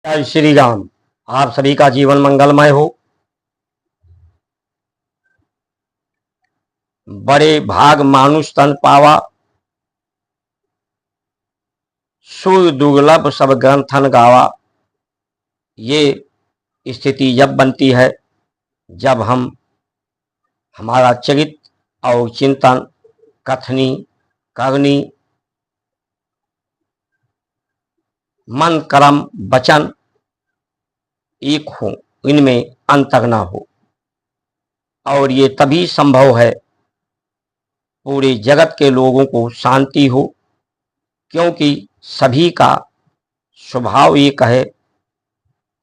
जय श्री राम। आप सभी का जीवन मंगलमय हो। बड़े भाग मानुष तन पावा, सुर दुर्लभ सब ग्रंथन गावा। ये स्थिति जब बनती है जब हमारा चरित्र और चिंतन, कथनी, करनी, मन, कर्म, वचन एक हो, इनमें अंतर ना हो। और ये तभी संभव है पूरे जगत के लोगों को शांति हो, क्योंकि सभी का स्वभाव एक है।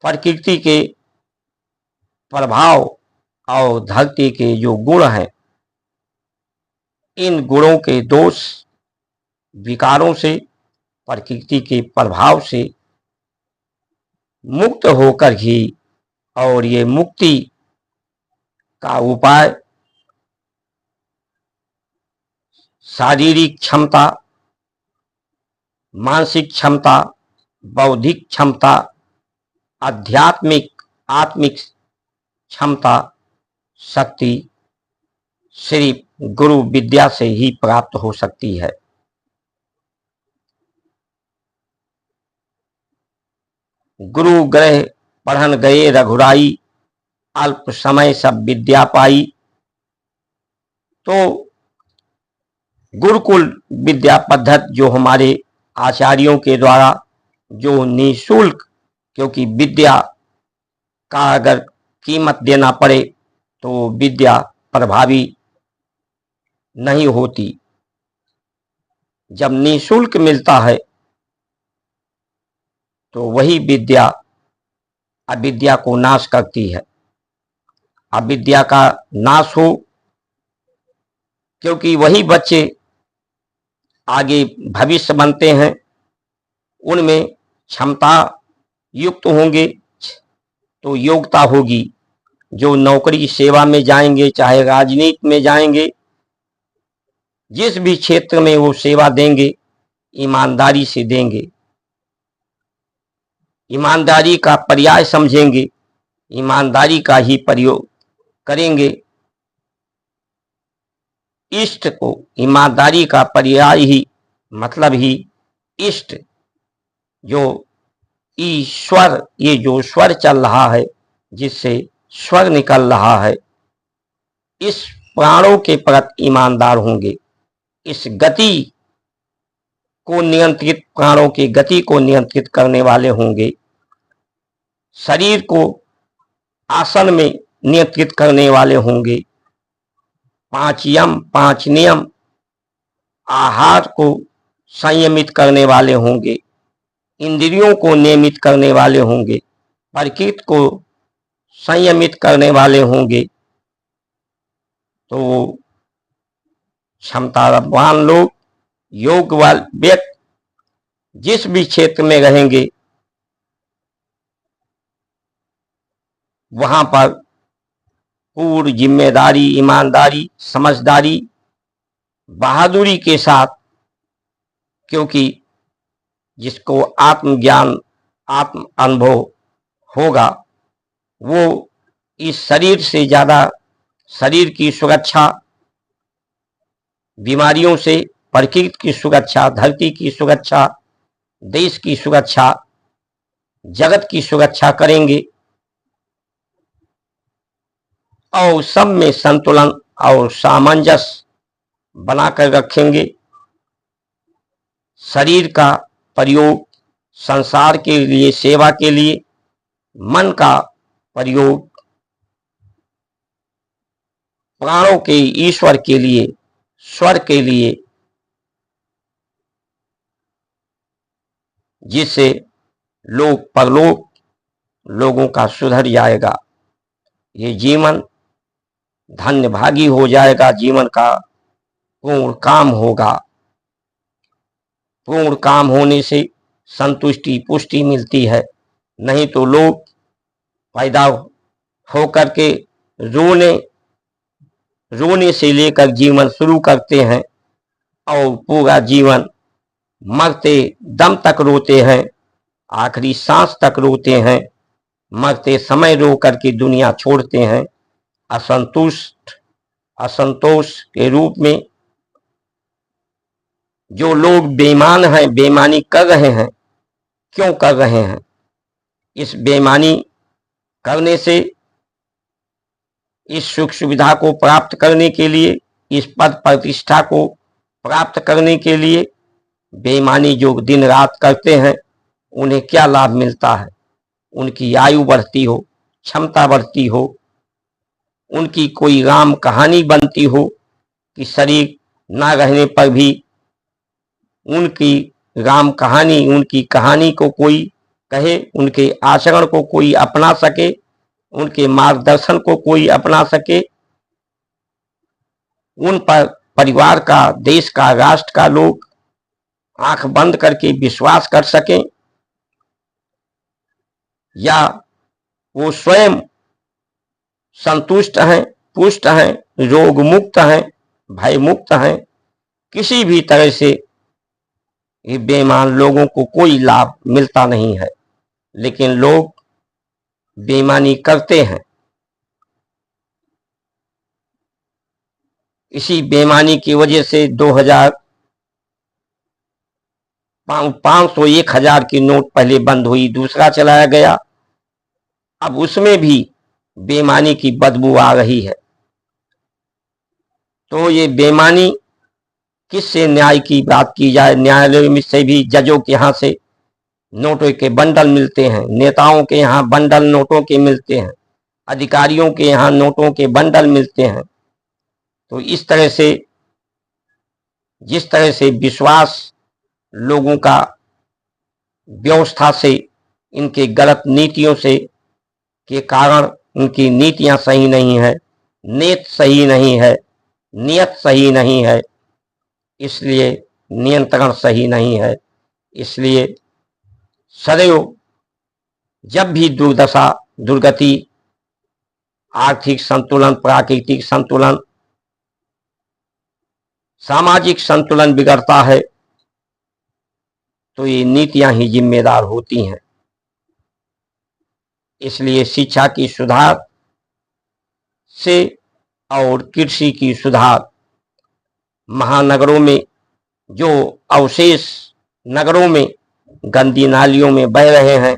प्रकृति के प्रभाव और धरती के जो गुण हैं, इन गुणों के दोष विकारों से, प्रकृति के प्रभाव से मुक्त होकर ही, और ये मुक्ति का उपाय शारीरिक क्षमता, मानसिक क्षमता, बौद्धिक क्षमता, आध्यात्मिक आत्मिक क्षमता, शक्ति सिर्फ गुरु विद्या से ही प्राप्त हो सकती है। गुरु ग्रह पढ़न गए रघुराई, अल्प समय सब विद्या पाई। तो गुरुकुल विद्या पद्धति जो हमारे आचार्यों के द्वारा जो निःशुल्क, क्योंकि विद्या का अगर कीमत देना पड़े तो विद्या प्रभावी नहीं होती। जब निःशुल्क मिलता है तो वही विद्या अविद्या को नाश करती है। अविद्या का नाश हो, क्योंकि वही बच्चे आगे भविष्य बनते हैं, उनमें क्षमता युक्त होंगे तो योग्यता होगी। जो नौकरी सेवा में जाएंगे, चाहे राजनीति में जाएंगे, जिस भी क्षेत्र में वो सेवा देंगे, ईमानदारी से देंगे, ईमानदारी का पर्याय समझेंगे, ईमानदारी का ही प्रयोग करेंगे। इष्ट को, ईमानदारी का पर्याय ही मतलब ही इष्ट, जो ईश्वर, ये जो स्वर चल रहा है, जिससे स्वर निकल रहा है, इस प्राणों के प्रति ईमानदार होंगे। इस गति को नियंत्रित, प्राणों की गति को नियंत्रित करने वाले होंगे। शरीर को आसन में नियंत्रित करने वाले होंगे। 5 यम 5 नियम, आहार को संयमित करने वाले होंगे। इंद्रियों को नियमित करने वाले होंगे। प्रकृति को संयमित करने वाले होंगे। तो क्षमतावान लोग, योग वाले व्यक्ति जिस भी क्षेत्र में रहेंगे, वहां पर पूर्ण जिम्मेदारी, ईमानदारी, समझदारी, बहादुरी के साथ, क्योंकि जिसको आत्मज्ञान, आत्म अनुभव होगा, वो इस शरीर से ज्यादा शरीर की सुरक्षा, बीमारियों से, प्रकृति की सुरक्षा, धरती की सुरक्षा, देश की सुरक्षा, जगत की सुरक्षा करेंगे और सब में संतुलन और सामंजस्य बनाकर रखेंगे। शरीर का प्रयोग संसार के लिए, सेवा के लिए, मन का प्रयोग प्राणों के ईश्वर के लिए, स्वर के लिए, जिससे लोक परलोक लोगों का सुधर जाएगा। ये जीवन धन्य भागी हो जाएगा। जीवन का पूर्ण काम होगा। पूर्ण काम होने से संतुष्टि, पुष्टि मिलती है। नहीं तो लोग पैदा होकर के रोने से लेकर जीवन शुरू करते हैं और पूरा जीवन मरते दम तक रोते हैं। आखिरी सांस तक रोते हैं, मरते समय रो करके दुनिया छोड़ते हैं। असंतोष के रूप में जो लोग बेईमान हैं, बेईमानी कर रहे हैं, क्यों कर रहे हैं? इस बेईमानी करने से, इस सुख सुविधा को प्राप्त करने के लिए, इस पद प्रतिष्ठा को प्राप्त करने के लिए बेईमानी जो दिन रात करते हैं, उन्हें क्या लाभ मिलता है? उनकी आयु बढ़ती हो, क्षमता बढ़ती हो, उनकी कोई राम कहानी बनती हो कि शरीर ना रहने पर भी उनकी राम कहानी, उनकी कहानी को कोई कहे, उनके आचरण को कोई अपना सके, उनके मार्गदर्शन को कोई अपना सके, उन पर परिवार का, देश का, राष्ट्र का लोग आंख बंद करके विश्वास कर सकें, या वो स्वयं संतुष्ट हैं, पुष्ट हैं, रोग मुक्त हैं, भय मुक्त हैं। किसी भी तरह से ये बेईमान लोगों को कोई लाभ मिलता नहीं है, लेकिन लोग बेईमानी करते हैं। इसी बेईमानी की वजह से 2000, 500, 1000 की नोट पहले बंद हुई, दूसरा चलाया गया, अब उसमें भी बेईमानी की बदबू आ रही है। तो ये बेईमानी किससे न्याय की बात की जाए? न्यायालय में से भी जजों के यहाँ से नोटों के बंडल मिलते हैं, नेताओं के यहाँ बंडल नोटों के मिलते हैं, अधिकारियों के यहाँ नोटों के बंडल मिलते हैं। तो इस तरह से, जिस तरह से विश्वास लोगों का व्यवस्था से, इनके गलत नीतियों से के कारण, उनकी नीतियां सही नहीं है, नीत सही नहीं है, नियत सही नहीं है, इसलिए नियंत्रण सही नहीं है। इसलिए सदैव जब भी दुर्दशा, दुर्गति, आर्थिक संतुलन, प्राकृतिक संतुलन, सामाजिक संतुलन बिगड़ता है, तो ये नीतियां ही जिम्मेदार होती हैं। इसलिए शिक्षा की सुधार से और कृषि की सुधार, महानगरों में जो अवशेष नगरों में गंदी नालियों में बह रहे हैं,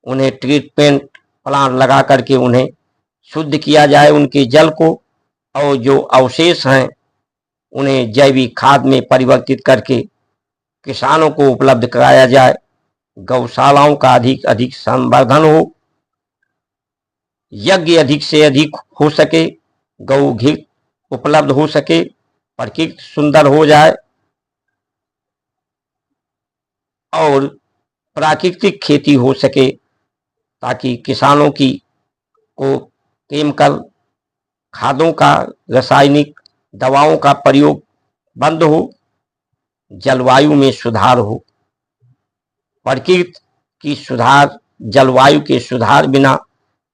उन्हें ट्रीटमेंट प्लांट लगा करके उन्हें शुद्ध किया जाए, उनके जल को, और जो अवशेष हैं उन्हें जैविक खाद में परिवर्तित करके किसानों को उपलब्ध कराया जाए। गौशालाओं का अधिक अधिक संवर्धन हो, यज्ञ अधिक से अधिक हो सके, गौ घी उपलब्ध हो सके, प्रकृति सुंदर हो जाए, और प्राकृतिक खेती हो सके, ताकि किसानों की को केमिकल खादों का, रासायनिक दवाओं का प्रयोग बंद हो, जलवायु में सुधार हो। प्रकृति की सुधार, जलवायु के सुधार बिना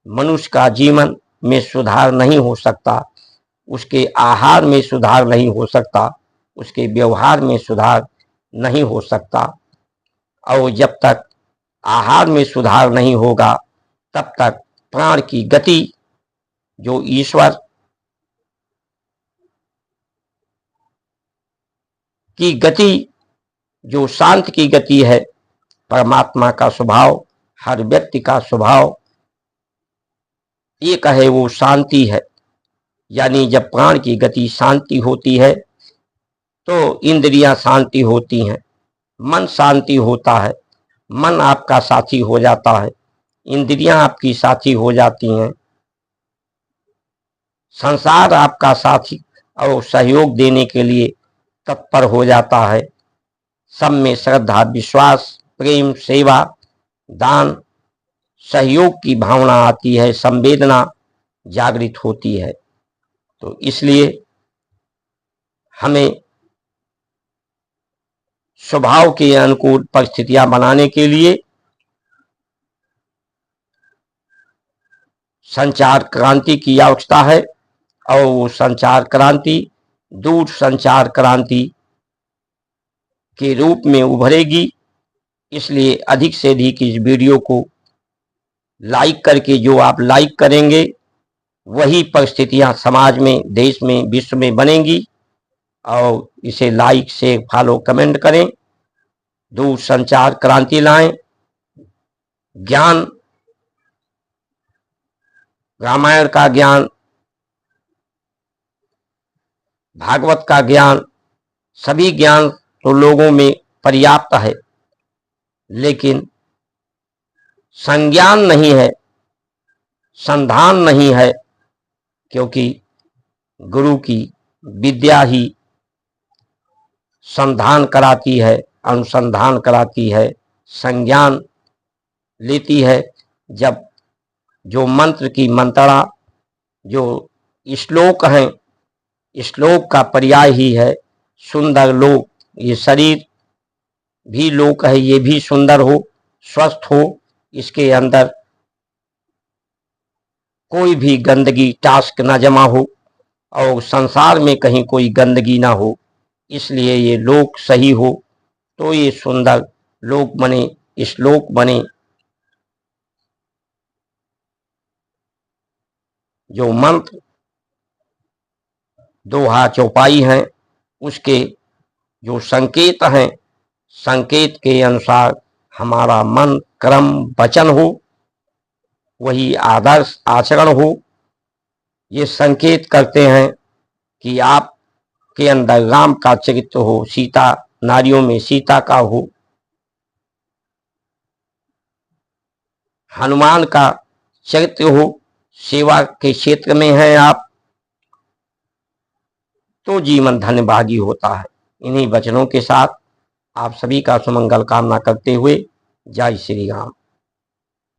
मनुष्य का जीवन में सुधार नहीं हो सकता, उसके आहार में सुधार नहीं हो सकता, उसके व्यवहार में सुधार नहीं हो सकता। और जब तक आहार में सुधार नहीं होगा, तब तक प्राण की गति, जो ईश्वर की गति, जो शांत की गति है, परमात्मा का स्वभाव, हर व्यक्ति का स्वभाव एक है, वो शांति है। यानी जब प्राण की गति शांति होती है, तो इंद्रियां शांति होती हैं, मन शांति होता है, मन आपका साथी हो जाता है, इंद्रियां आपकी साथी हो जाती हैं, संसार आपका साथी और सहयोग देने के लिए तत्पर हो जाता है। सब में श्रद्धा, विश्वास, प्रेम, सेवा, दान, सहयोग की भावना आती है, संवेदना जागृत होती है। तो इसलिए हमें स्वभाव के अनुकूल परिस्थितियां बनाने के लिए संचार क्रांति की आवश्यकता है, और वो संचार क्रांति दूर संचार क्रांति के रूप में उभरेगी। इसलिए अधिक से अधिक इस वीडियो को लाइक करके, जो आप लाइक करेंगे वही परिस्थितियां समाज में, देश में, विश्व में बनेंगी। और इसे लाइक से फॉलो कमेंट करें। दूर संचार क्रांति लाएं। ज्ञान, रामायण का ज्ञान, भागवत का ज्ञान, सभी ज्ञान तो लोगों में पर्याप्त है, लेकिन संज्ञान नहीं है, संधान नहीं है, क्योंकि गुरु की विद्या ही संधान कराती है, अनुसंधान कराती है, संज्ञान लेती है। जब जो मंत्र की मंत्रणा, जो श्लोक हैं, श्लोक का पर्याय ही है सुंदर लोक। ये शरीर भी लोक है, ये भी सुंदर हो, स्वस्थ हो, इसके अंदर कोई भी गंदगी टास्क ना जमा हो और संसार में कहीं कोई गंदगी ना हो, इसलिए ये लोक सही हो तो ये सुंदर लोक बने, श्लोक बने। जो मंत्र दोहा चौपाई हैं, उसके जो संकेत हैं, संकेत के अनुसार हमारा मन, कर्म, वचन हो, वही आदर्श आचरण हो। ये संकेत करते हैं कि आप के अंदर राम का चरित्र हो, सीता, नारियों में सीता का हो, हनुमान का चरित्र हो, सेवा के क्षेत्र में हैं आप, तो जीवन धन्यभागी होता है। इन्हीं वचनों के साथ आप सभी का सुमंगल कामना करते हुए जय श्री राम।